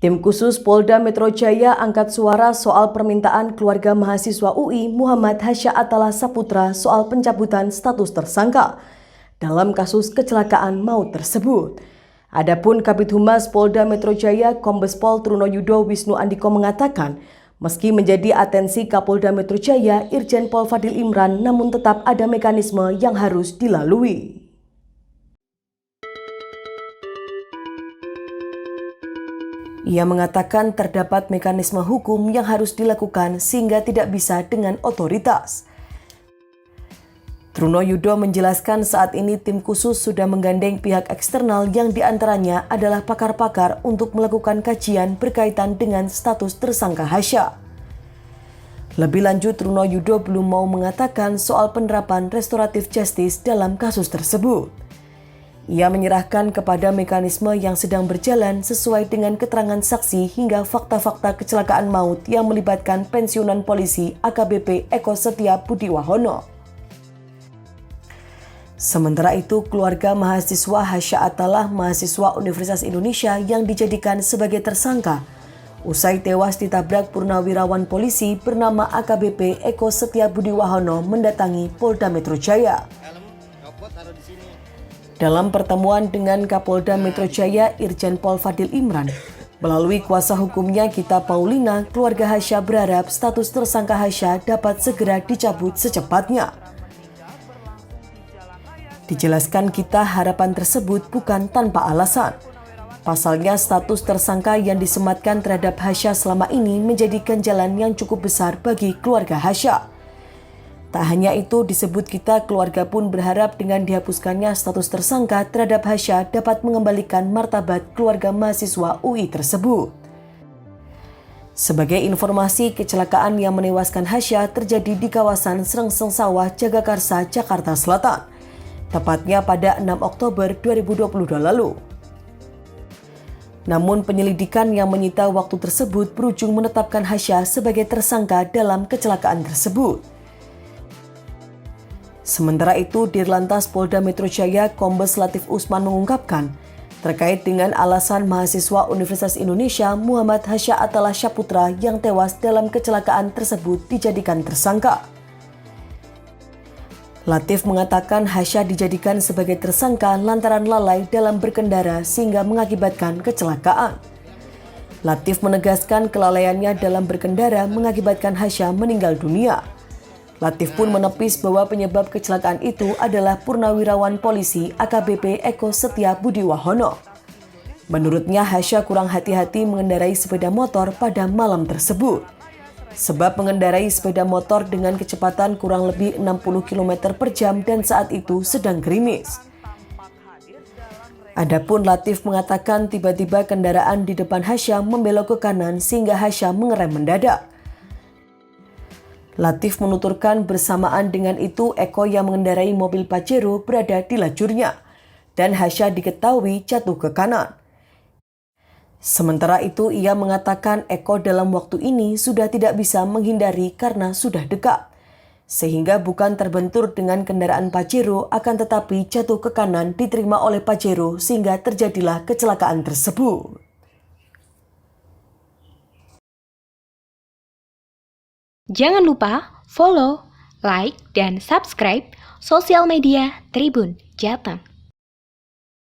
Tim khusus Polda Metro Jaya angkat suara soal permintaan keluarga mahasiswa UI Muhammad Hasya Attallah Saputra soal pencabutan status tersangka dalam kasus kecelakaan maut tersebut. Adapun Kabid Humas Polda Metro Jaya Kombes Pol Trunoyudo Wisnu Andiko mengatakan, meski menjadi atensi Kapolda Metro Jaya Irjen Pol Fadil Imran, namun tetap ada mekanisme yang harus dilalui. Ia mengatakan terdapat mekanisme hukum yang harus dilakukan sehingga tidak bisa dengan otoritas. Trunoyudo menjelaskan saat ini tim khusus sudah menggandeng pihak eksternal yang diantaranya adalah pakar-pakar untuk melakukan kajian berkaitan dengan status tersangka Hasya. Lebih lanjut, Trunoyudo belum mau mengatakan soal penerapan restoratif justice dalam kasus tersebut. Ia menyerahkan kepada mekanisme yang sedang berjalan sesuai dengan keterangan saksi hingga fakta-fakta kecelakaan maut yang melibatkan pensiunan polisi AKBP Eko Setia Budi Wahono. Sementara itu, keluarga mahasiswa Hasya Attallah, mahasiswa Universitas Indonesia yang dijadikan sebagai tersangka usai tewas ditabrak purnawirawan polisi bernama AKBP Eko Setia Budi Wahono mendatangi Polda Metro Jaya. Dalam pertemuan dengan Kapolda Metro Jaya Irjen Pol Fadil Imran, melalui kuasa hukumnya Gita Paulina, keluarga Hasya berharap status tersangka Hasya dapat segera dicabut secepatnya. Dijelaskan Gita, harapan tersebut bukan tanpa alasan. Pasalnya status tersangka yang disematkan terhadap Hasya selama ini menjadi ganjalan yang cukup besar bagi keluarga Hasya. Tak hanya itu, disebut Gita, keluarga pun berharap dengan dihapuskannya status tersangka terhadap Hasya dapat mengembalikan martabat keluarga mahasiswa UI tersebut. Sebagai informasi, kecelakaan yang menewaskan Hasya terjadi di kawasan Srengseng Sawah, Jagakarsa, Jakarta Selatan, tepatnya pada 6 Oktober 2022 lalu. Namun penyelidikan yang menyita waktu tersebut berujung menetapkan Hasya sebagai tersangka dalam kecelakaan tersebut. Sementara itu, Dirlantas Polda Metro Jaya Kombes Latif Usman mengungkapkan, terkait dengan alasan mahasiswa Universitas Indonesia Muhammad Hasya Attallah Saputra yang tewas dalam kecelakaan tersebut dijadikan tersangka. Latif mengatakan Hasya dijadikan sebagai tersangka lantaran lalai dalam berkendara sehingga mengakibatkan kecelakaan. Latif menegaskan kelalaiannya dalam berkendara mengakibatkan Hasya meninggal dunia. Latif pun menepis bahwa penyebab kecelakaan itu adalah purnawirawan polisi AKBP Eko Setia Budi Wahono. Menurutnya, Hasya kurang hati-hati mengendarai sepeda motor pada malam tersebut. Sebab mengendarai sepeda motor dengan kecepatan kurang lebih 60 km per jam dan saat itu sedang gerimis. Adapun Latif mengatakan tiba-tiba kendaraan di depan Hasya membelok ke kanan sehingga Hasya mengerem mendadak. Latif menuturkan bersamaan dengan itu Eko yang mengendarai mobil Pajero berada di lajurnya dan Hasya diketahui jatuh ke kanan. Sementara itu ia mengatakan Eko dalam waktu ini sudah tidak bisa menghindari karena sudah dekat, sehingga bukan terbentur dengan kendaraan Pajero akan tetapi jatuh ke kanan diterima oleh Pajero sehingga terjadilah kecelakaan tersebut. Jangan lupa follow, like, dan subscribe sosial media Tribun Jateng.